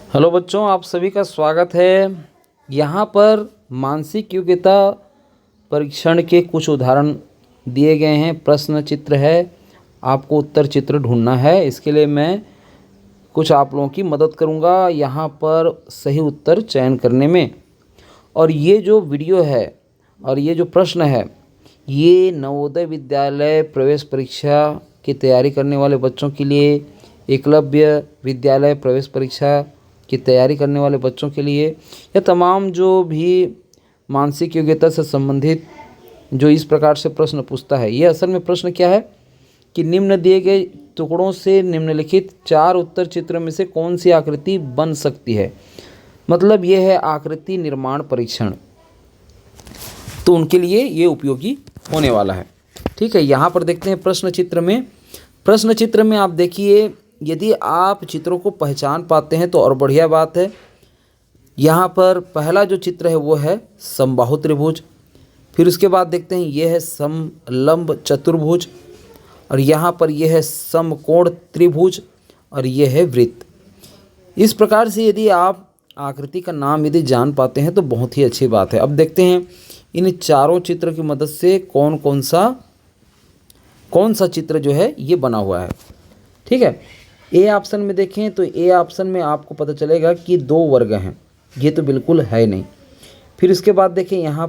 Hello बच्चों, आप सभी का स्वागत है। यहाँ पर मानसिक योग्यता परीक्षण के कुछ उदाहरण दिए गए हैं। प्रश्न चित्र है, आपको उत्तर चित्र ढूंढना है। इसके लिए मैं कुछ आप लोगों की मदद करूँगा यहाँ पर सही उत्तर चयन करने में। और ये जो वीडियो है और ये जो प्रश्न है, ये नवोदय विद्यालय प्रवेश परीक्षा की तैयारी करने वाले बच्चों के लिए, एकलव्य विद्यालय प्रवेश परीक्षा की तैयारी करने वाले बच्चों के लिए, या तमाम जो भी मानसिक योग्यता से संबंधित जो इस प्रकार से प्रश्न पूछता है। ये असल में प्रश्न क्या है कि निम्न दिए गए टुकड़ों से निम्नलिखित 4 उत्तर चित्र में से कौन सी आकृति बन सकती है। मतलब ये है आकृति निर्माण परीक्षण, तो उनके लिए ये उपयोगी होने वाला है। ठीक है, यहाँ पर देखते हैं प्रश्न चित्र में आप देखिए, यदि आप चित्रों को पहचान पाते हैं तो और बढ़िया बात है। यहाँ पर पहला जो चित्र है वो है समबाहु त्रिभुज। फिर उसके बाद देखते हैं ये है समलंब चतुर्भुज, और यहाँ पर ये है समकोण त्रिभुज, और ये है वृत्त। इस प्रकार से यदि आप आकृति का नाम यदि जान पाते हैं तो बहुत ही अच्छी बात है। अब देखते हैं इन चारों चित्र की मदद से कौन सा चित्र जो है ये बना हुआ है। ठीक है, ए ऑप्शन में देखें तो ए ऑप्शन में आपको पता चलेगा कि 2 वर्ग हैं, ये तो बिल्कुल है नहीं। फिर उसके बाद देखें यहाँ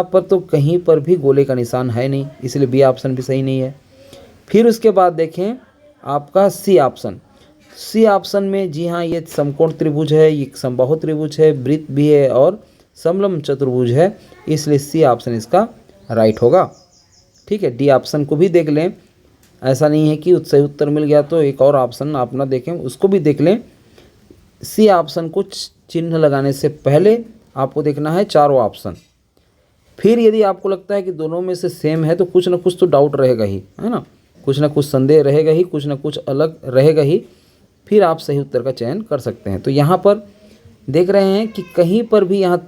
पर तो कहीं पर भी गोले का निशान है नहीं, इसलिए बी ऑप्शन भी सही नहीं है। फिर उसके बाद देखें आपका सी ऑप्शन में, जी हाँ, ये समकोण त्रिभुज है, ये समबाहु त्रिभुज है, वृत्त भी है और समलंब चतुर्भुज है, इसलिए सी ऑप्शन इसका राइट होगा। ठीक है, डी ऑप्शन को भी देख लें, ऐसा नहीं है कि सही उत्तर मिल गया तो एक और ऑप्शन आप ना देखें, उसको भी देख लें। सी ऑप्शन को चिन्ह लगाने से पहले आपको देखना है चारों ऑप्शन। फिर यदि आपको लगता है कि दोनों में से सेम है तो कुछ ना कुछ तो डाउट रहेगा ही, है ना, कुछ ना कुछ संदेह रहेगा ही, कुछ ना कुछ अलग रहेगा ही, फिर आप सही उत्तर का चयन कर सकते हैं। तो यहाँ पर देख रहे हैं कि कहीं पर भी यहाँ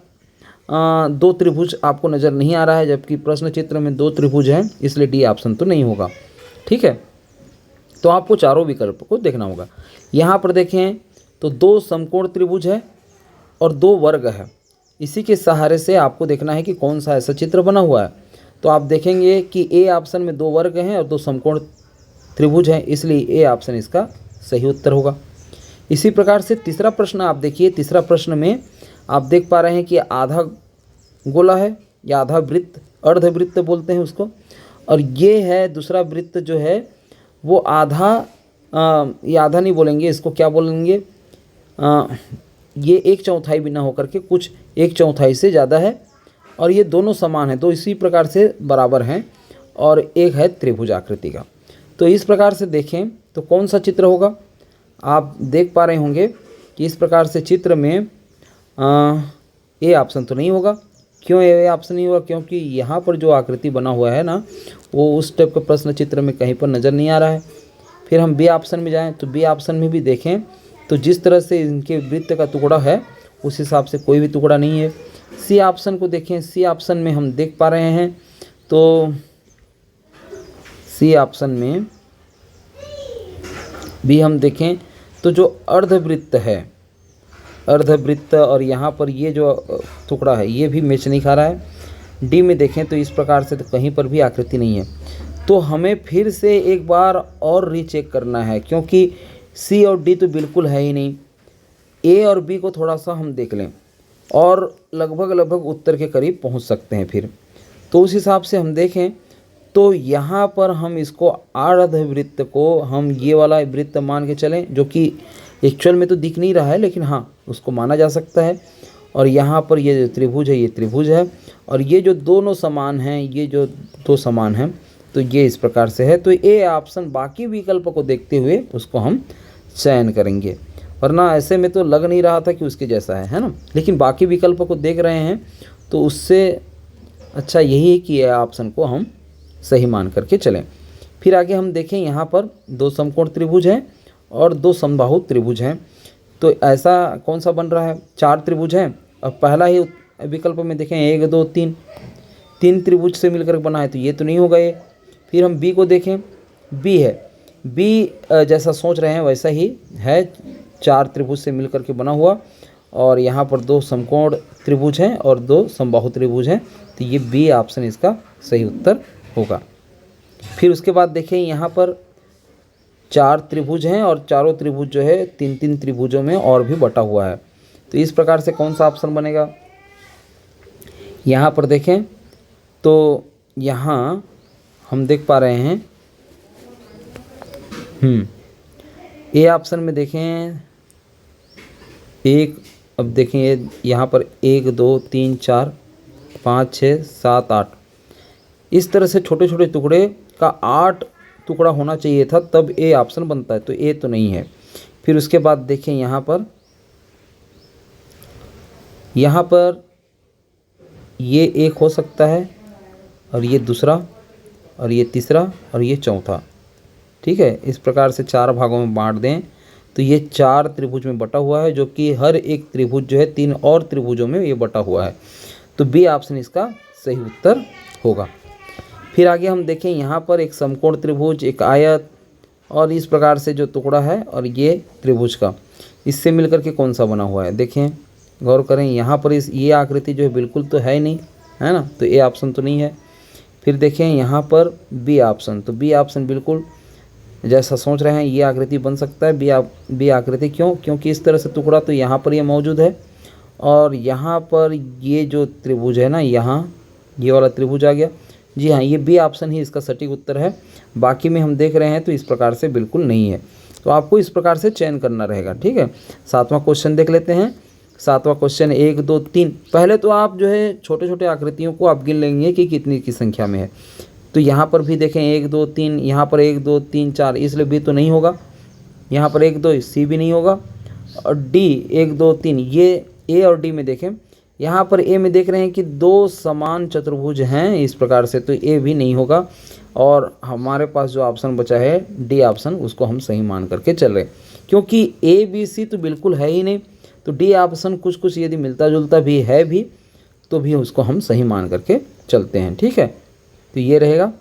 2 त्रिभुज आपको नज़र नहीं आ रहा है, जबकि प्रश्न चित्र में 2 त्रिभुज हैं, इसलिए डी ऑप्शन तो नहीं होगा। ठीक है, तो आपको चारों विकल्प को देखना होगा। यहाँ पर देखें तो 2 समकोण त्रिभुज है और 2 वर्ग है, इसी के सहारे से आपको देखना है कि कौन सा ऐसा चित्र बना हुआ है। तो आप देखेंगे कि ए ऑप्शन में 2 वर्ग हैं और 2 समकोण त्रिभुज हैं, इसलिए ए ऑप्शन इसका सही उत्तर होगा। इसी प्रकार से तीसरा प्रश्न आप देखिए। तीसरा प्रश्न में आप देख पा रहे हैं कि आधा गोला है या आधा वृत्त, अर्धवृत्त बोलते हैं उसको, और ये है दूसरा वृत्त जो है वो आधा, ये आधा नहीं बोलेंगे, इसको क्या बोलेंगे, ये 1/4 भी ना होकर के कुछ 1/4 से ज़्यादा है, और ये दोनों समान हैं, तो इसी प्रकार से बराबर हैं, और एक है त्रिभुज आकृति का। तो इस प्रकार से देखें तो कौन सा चित्र होगा। आप देख पा रहे होंगे कि इस प्रकार से चित्र में ए ऑप्शन तो नहीं होगा। क्यों ए ऑप्शन नहीं हुआ? क्योंकि यहाँ पर जो आकृति बना हुआ है ना, वो उस टाइप का प्रश्न चित्र में कहीं पर नज़र नहीं आ रहा है। फिर हम बी ऑप्शन में जाएं तो बी ऑप्शन में भी देखें तो जिस तरह से इनके वृत्त का टुकड़ा है उस हिसाब से कोई भी टुकड़ा नहीं है। सी ऑप्शन को देखें, सी ऑप्शन में हम देख पा रहे हैं तो सी ऑप्शन में भी हम देखें तो जो अर्धवृत्त है, अर्धवृत्त, और यहाँ पर ये जो टुकड़ा है ये भी मैच नहीं खा रहा है। डी में देखें तो इस प्रकार से तो कहीं पर भी आकृति नहीं है। तो हमें फिर से एक बार और रीचेक करना है, क्योंकि सी और डी तो बिल्कुल है ही नहीं। ए और बी को थोड़ा सा हम देख लें और लगभग उत्तर के करीब पहुँच सकते हैं। फिर तो उस हिसाब से हम देखें तो यहाँ पर हम इसको अर्धवृत्त को हम ये वाला वृत्त मान के चलें, जो कि एक्चुअल में तो दिख नहीं रहा है, लेकिन हाँ उसको माना जा सकता है। और यहाँ पर ये जो त्रिभुज है ये त्रिभुज है, और ये जो दोनों समान हैं, ये जो 2 समान हैं, तो ये इस प्रकार से है। तो ए ऑप्शन बाकी विकल्प को देखते हुए उसको हम चयन करेंगे, वरना ऐसे में तो लग नहीं रहा था कि उसके जैसा है ना, लेकिन बाकी विकल्प को देख रहे हैं तो उससे अच्छा यही है कि ए ऑप्शन को हम सही मान करके चलें। फिर आगे हम देखें, यहाँ पर 2 समकोण त्रिभुज हैं और 2 समबाहु त्रिभुज हैं। तो ऐसा कौन सा बन रहा है? 4 त्रिभुज हैं, और पहला ही विकल्प में देखें 1 2 3 त्रिभुज से मिलकर बना है, तो ये तो नहीं होगा ये। फिर हम बी को देखें, बी है, बी जैसा सोच रहे हैं वैसा ही है, 4 त्रिभुज से मिलकर के बना हुआ, और यहाँ पर 2 समकोण त्रिभुज हैं और 2 समबाहु त्रिभुज हैं। तो ये बी ऑप्शन इसका सही उत्तर होगा। फिर उसके बाद देखें यहाँ पर 4 त्रिभुज हैं और चारों त्रिभुज जो है 3-3 त्रिभुजों में और भी बटा हुआ है। तो इस प्रकार से कौन सा ऑप्शन बनेगा? यहाँ पर देखें तो यहाँ हम देख पा रहे हैं ए ऑप्शन में देखें एक, अब देखें ये यहाँ पर 1 2 3 4 5 6 7 8 इस तरह से छोटे छोटे टुकड़े का 8 टुकड़ा होना चाहिए था, तब ए ऑप्शन बनता है। तो ए तो नहीं है। फिर उसके बाद देखें यहाँ पर ये एक हो सकता है, और ये दूसरा, और ये तीसरा, और ये चौथा। ठीक है, इस प्रकार से 4 भागों में बांट दें तो ये 4 त्रिभुज में बटा हुआ है, जो कि हर एक त्रिभुज जो है 3 और त्रिभुजों में ये बटा हुआ है। तो बी ऑप्शन इसका सही उत्तर होगा। फिर आगे हम देखें यहाँ पर एक समकोण त्रिभुज, एक आयत, और इस प्रकार से जो टुकड़ा है और ये त्रिभुज का, इससे मिलकर के कौन सा बना हुआ है? देखें, गौर करें, यहाँ पर ये आकृति जो है बिल्कुल तो है नहीं, है ना, तो ए ऑप्शन तो नहीं है। फिर देखें यहाँ पर बी ऑप्शन, तो बी ऑप्शन बिल्कुल जैसा सोच रहे हैं ये आकृति बन सकता है। बी आकृति क्यों? क्योंकि इस तरह से टुकड़ा तो यहाँ पर ये मौजूद है, और यहाँ पर ये जो त्रिभुज है ना, यहाँ ये वाला त्रिभुज आ गया। जी हाँ, ये बी ऑप्शन ही इसका सटीक उत्तर है। बाकी में हम देख रहे हैं तो इस प्रकार से बिल्कुल नहीं है, तो आपको इस प्रकार से चयन करना रहेगा। ठीक है, 7वां क्वेश्चन देख लेते हैं। 7वां क्वेश्चन 1 2 3। पहले तो आप जो है छोटे छोटे आकृतियों को आप गिन लेंगे कि कितनी की संख्या में है। तो यहाँ पर भी देखें 1 2 3, यहाँ पर 1 2 3 4, इसलिए बी तो नहीं होगा। यहाँ पर 1 2, सी भी नहीं होगा। और डी 1 2 3, ये ए और डी में देखें, यहाँ पर ए में देख रहे हैं कि 2 समान चतुर्भुज हैं इस प्रकार से, तो ए भी नहीं होगा। और हमारे पास जो ऑप्शन बचा है डी ऑप्शन, उसको हम सही मान करके चल रहे हैं, क्योंकि ए बी सी तो बिल्कुल है ही नहीं। तो डी ऑप्शन कुछ कुछ यदि मिलता जुलता भी है भी, तो भी उसको हम सही मान करके चलते हैं। ठीक है, तो ये रहेगा।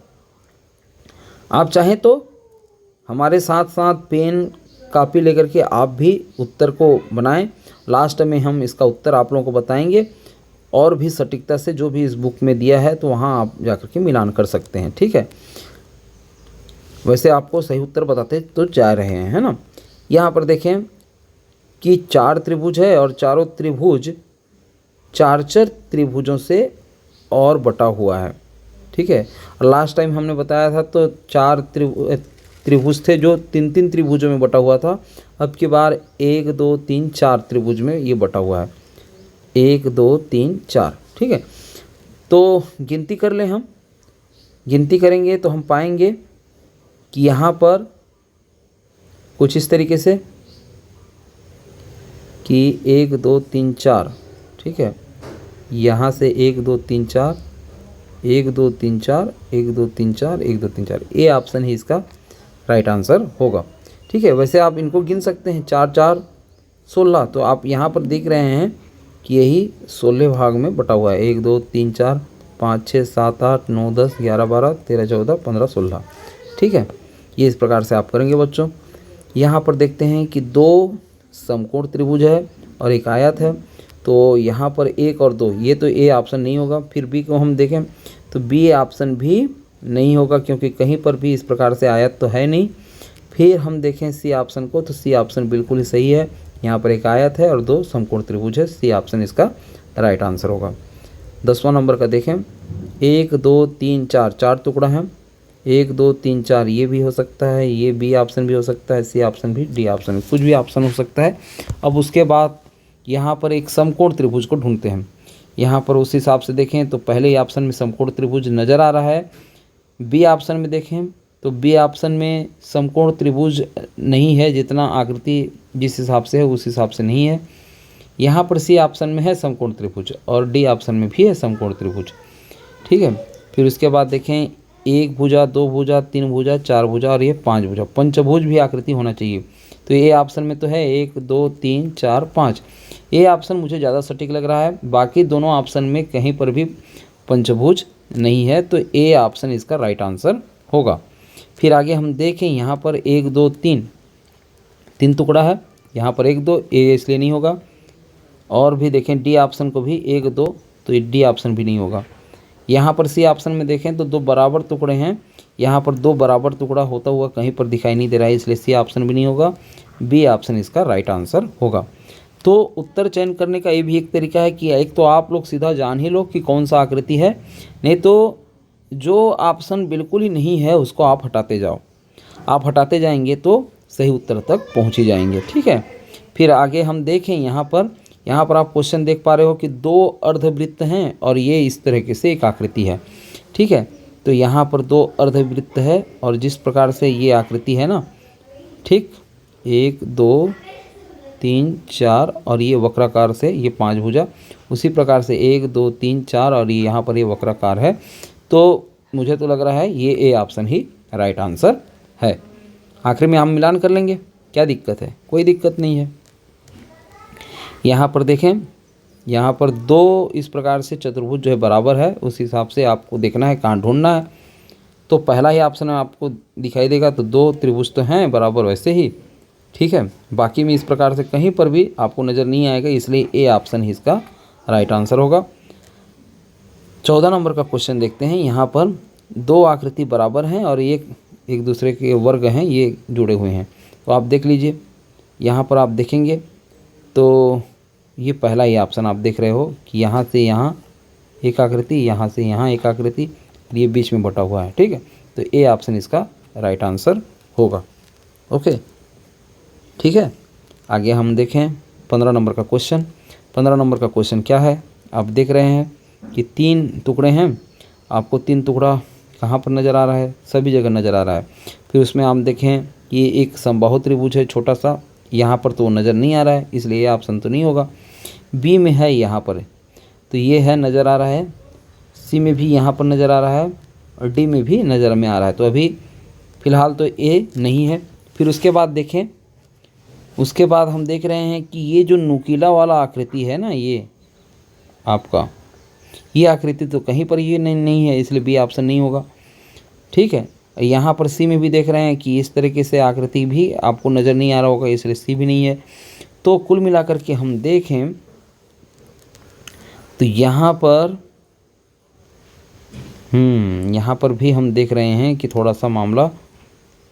आप चाहें तो हमारे साथ साथ पेन कापी लेकर के आप भी उत्तर को बनाएं। लास्ट में हम इसका उत्तर आप लोगों को बताएंगे, और भी सटीकता से जो भी इस बुक में दिया है तो वहाँ आप जाकर के मिलान कर सकते हैं। ठीक है, वैसे आपको सही उत्तर बताते तो जा रहे हैं, है ना। यहाँ पर देखें कि 4 त्रिभुज है और चारों त्रिभुज 4 त्रिभुजों से और बटा हुआ है। ठीक है, लास्ट टाइम हमने बताया था तो 4 त्रिभुज थे जो 3-3 त्रिभुजों में बटा हुआ था। अब की बार 1 2 3 4 त्रिभुज में ये बटा हुआ है, 1 2 3 4। ठीक है, तो गिनती कर लें। हम गिनती करेंगे तो हम पाएंगे कि यहाँ पर कुछ इस तरीके से कि 1 2 3 4। ठीक है, यहाँ से 1 2 3 4, 1 2 3 4, 1 2 3 4, 1 2 3 4, ए ऑप्शन ही इसका राइट आंसर होगा। ठीक है, वैसे आप इनको गिन सकते हैं, 4 4 16। तो आप यहाँ पर देख रहे हैं कि यही 16 भाग में बटा हुआ है। 1 2 3 4 5 6 7 8 9 10 11 12 13 14 15 16। ठीक है, ये इस प्रकार से आप करेंगे बच्चों। यहाँ पर देखते हैं कि 2 समकोण त्रिभुज है और एक आयत है, तो यहाँ पर 1 और 2, ये तो ए ऑप्शन नहीं होगा। फिर बी को हम देखें तो बी ऑप्शन भी नहीं होगा, क्योंकि कहीं पर भी इस प्रकार से आयत तो है नहीं। फिर हम देखें सी ऑप्शन को, तो सी ऑप्शन बिल्कुल ही सही है। यहाँ पर एक आयत है और 2 समकोण त्रिभुज है, सी ऑप्शन इसका राइट आंसर होगा। 10वां नंबर का देखें, 1 2 3 4, 4 टुकड़ा है, 1 2 3 4, ये भी हो सकता है, ये बी ऑप्शन भी हो सकता है, सी ऑप्शन भी, डी ऑप्शन भी, कुछ भी ऑप्शन हो सकता है। अब उसके बाद यहाँ पर एक समकोण त्रिभुज को ढूंढते हैं। यहाँ पर उस हिसाब से देखें तो पहले ही ऑप्शन में समकोण त्रिभुज नज़र आ रहा है। बी ऑप्शन में देखें तो बी ऑप्शन में समकोण त्रिभुज नहीं है, जितना आकृति जिस हिसाब से है उस हिसाब से नहीं है। यहाँ पर सी ऑप्शन में है समकोण त्रिभुज, और डी ऑप्शन में भी है समकोण त्रिभुज। ठीक है, फिर उसके बाद देखें 1 भुजा, 2 भुजा, 3 भुजा, 4 भुजा और ये 5 भुजा, पंचभुज भी आकृति होना चाहिए। तो ये ऑप्शन में तो है 1 2 3 4 5। ये ऑप्शन मुझे ज़्यादा सटीक लग रहा है, बाकी दोनों ऑप्शन में कहीं पर भी पंचभुज नहीं है, तो ए ऑप्शन इसका राइट आंसर होगा। फिर आगे हम देखें यहाँ पर 1 2 3 टुकड़ा है, यहाँ पर 1 2 ए इसलिए नहीं होगा। और भी देखें डी ऑप्शन को भी 1 2, तो डी ऑप्शन भी नहीं होगा। यहाँ पर सी ऑप्शन में देखें तो 2 बराबर टुकड़े हैं, यहाँ पर 2 बराबर टुकड़ा होता हुआ कहीं पर दिखाई नहीं दे रहा है, इसलिए सी ऑप्शन भी नहीं होगा। बी ऑप्शन इसका राइट आंसर होगा। तो उत्तर चयन करने का ये भी एक तरीका है कि एक तो आप लोग सीधा जान ही लो कि कौन सा आकृति है, नहीं तो जो ऑप्शन बिल्कुल ही नहीं है उसको आप हटाते जाओ। आप हटाते जाएंगे तो सही उत्तर तक पहुँच ही जाएंगे। ठीक है, फिर आगे हम देखें यहाँ पर आप क्वेश्चन देख पा रहे हो कि 2 अर्धवृत्त हैं और ये इस तरीके से एक आकृति है। ठीक है, तो यहाँ पर 2 अर्धवृत्त है और जिस प्रकार से ये आकृति है ना, ठीक, 1 2 3 4 और ये वक्राकार से ये 5 भुजा, उसी प्रकार से 1 2 3 4 और ये यहाँ पर ये वक्राकार है। तो मुझे तो लग रहा है ये A option he right answer है। आखिर में हम मिलान कर लेंगे, क्या दिक्कत है? कोई दिक्कत नहीं है। यहाँ पर देखें, यहाँ पर 2 इस प्रकार से चतुर्भुज जो है बराबर है, उस हिसाब से आपको देखना है कहाँ ढूंढना है। तो पहला ही ऑप्शन में आपको दिखाई देगा, तो 2 त्रिभुज तो हैं बराबर वैसे ही। ठीक है, बाकी में इस प्रकार से कहीं पर भी आपको नज़र नहीं आएगा, इसलिए ए ऑप्शन ही इसका राइट आंसर होगा। 14 नंबर का क्वेश्चन देखते हैं। यहाँ पर 2 आकृति बराबर हैं और एक दूसरे के वर्ग हैं, ये जुड़े हुए हैं। तो आप देख लीजिए, यहाँ पर आप देखेंगे तो ये पहला ही ऑप्शन आप देख रहे हो कि यहाँ से यहाँ एक आकृति, यहाँ से यहाँ एक आकृति, ये बीच में बटा हुआ है। ठीक है, तो ए ऑप्शन इसका राइट आंसर होगा। ओके, ठीक है, आगे हम देखें 15 नंबर का क्वेश्चन। 15 नंबर का क्वेश्चन क्या है? आप देख रहे हैं कि 3 टुकड़े हैं, आपको 3 टुकड़ा कहाँ पर नज़र आ रहा है? सभी जगह नज़र आ रहा है। फिर उसमें आप देखें कि एक समबाहु त्रिभुज है छोटा सा, यहाँ पर तो नज़र नहीं आ रहा है, इसलिए ये ऑप्शन तो नहीं होगा। बी में है यहाँ पर, तो ये है नज़र आ रहा है। सी में भी यहाँ पर नज़र आ रहा है और डी में भी नज़र में आ रहा है। तो अभी फ़िलहाल तो ए नहीं है। फिर उसके बाद देखें, उसके बाद हम देख रहे हैं कि ये जो नुकीला वाला आकृति है ना, ये आपका ये आकृति तो कहीं पर ये नहीं है, इसलिए बी ऑप्शन नहीं होगा। ठीक है, यहाँ पर सी में भी देख रहे हैं कि इस तरीके से आकृति भी आपको नज़र नहीं आ रहा होगा, इसलिए सी भी नहीं है। तो कुल मिलाकर के हम देखें तो यहाँ पर भी हम देख रहे हैं कि थोड़ा सा मामला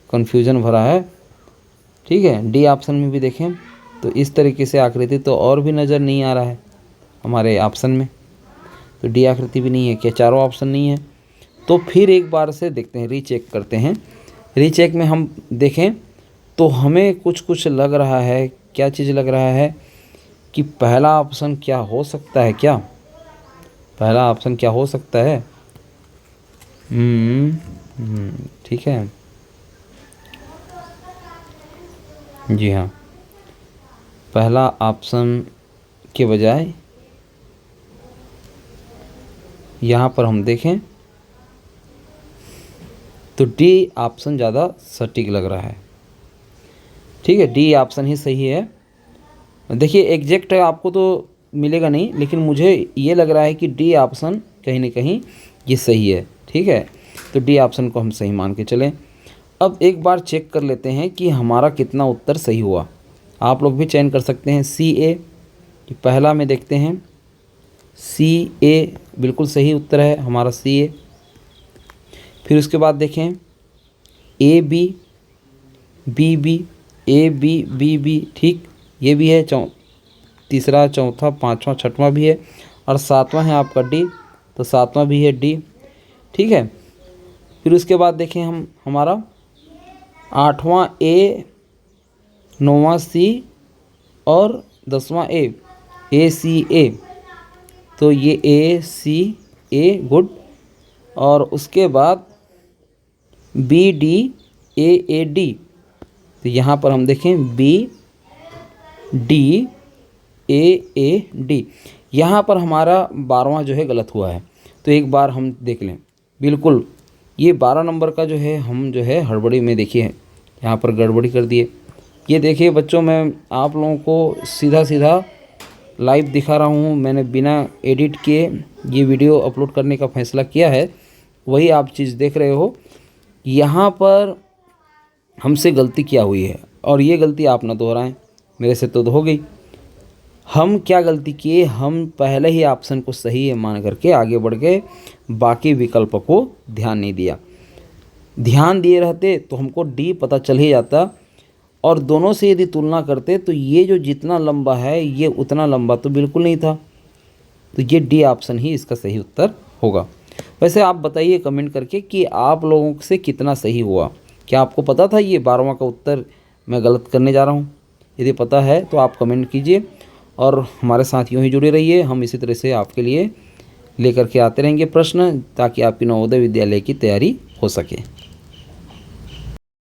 कन्फ्यूजन भरा है। ठीक है, डी ऑप्शन में भी देखें तो इस तरीके से आकृति तो और भी नज़र नहीं आ रहा है हमारे ऑप्शन में, तो डी आकृति भी नहीं है। क्या चारों ऑप्शन नहीं है? तो फिर एक बार से देखते हैं, रीचेक करते हैं। रीचेक में हम देखें तो हमें कुछ लग रहा है। क्या चीज़ लग रहा है कि पहला ऑप्शन क्या हो सकता है? क्या पहला ऑप्शन क्या हो सकता है? ठीक है, जी हाँ, पहला ऑप्शन के बजाय यहाँ पर हम देखें तो डी ऑप्शन ज़्यादा सटीक लग रहा है। ठीक है, डी ऑप्शन ही सही है। देखिए एग्जैक्ट आपको तो मिलेगा नहीं, लेकिन मुझे ये लग रहा है कि डी ऑप्शन कहीं ना कहीं ये सही है। ठीक है, तो डी ऑप्शन को हम सही मान के चलें। अब एक बार चेक कर लेते हैं कि हमारा कितना उत्तर सही हुआ। आप लोग भी चयन कर सकते हैं। सी ए, पहला में देखते हैं, सी ए बिल्कुल सही उत्तर है हमारा, सी ए। फिर उसके बाद देखें A B, B B, A B, B B, ठीक, ये भी है। तीसरा, चौथा, पाँचवा, छठवां भी है और सातवां है आपका डी, तो सातवां भी है डी। ठीक है, फिर उसके बाद देखें हम हमारा 8वां ए, 9वां सी और 10वां ए सी ए, तो ये ए सी ए, गुड। और उसके बाद बी डी ए डी, तो यहाँ पर हम देखें बी डी ए डी, यहाँ पर हमारा 12वां जो है गलत हुआ है। तो एक बार हम देख लें, बिल्कुल ये 12 नंबर का जो है हम जो है हड़बड़ी में देखिए यहाँ पर गड़बड़ी कर दिए। ये देखिए बच्चों, मैं आप लोगों को सीधा सीधा लाइव दिखा रहा हूँ। मैंने बिना एडिट किए ये वीडियो अपलोड करने का फैसला किया है, वही आप चीज़ देख रहे हो। यहाँ पर हमसे गलती क्या हुई है और ये गलती आप ना दोहराएं। मेरे से तो हो गई। हम क्या गलती किए, हम पहले ही ऑप्शन को सही है मान करके आगे बढ़ गए, बाकी विकल्प को ध्यान नहीं दिया। ध्यान दिए रहते तो हमको डी पता चल ही जाता, और दोनों से यदि तुलना करते तो ये जो जितना लंबा है ये उतना लंबा तो बिल्कुल नहीं था, तो ये डी ऑप्शन ही इसका सही उत्तर होगा। वैसे आप बताइए कमेंट करके कि आप लोगों से कितना सही हुआ। क्या आपको पता था ये 12वां का उत्तर मैं गलत करने जा रहा हूँ? यदि पता है तो आप कमेंट कीजिए और हमारे साथ यूँ ही जुड़े रहिए। हम इसी तरह से आपके लिए लेकर के आते रहेंगे प्रश्न, ताकि आपकी नवोदय विद्यालय की तैयारी हो सके।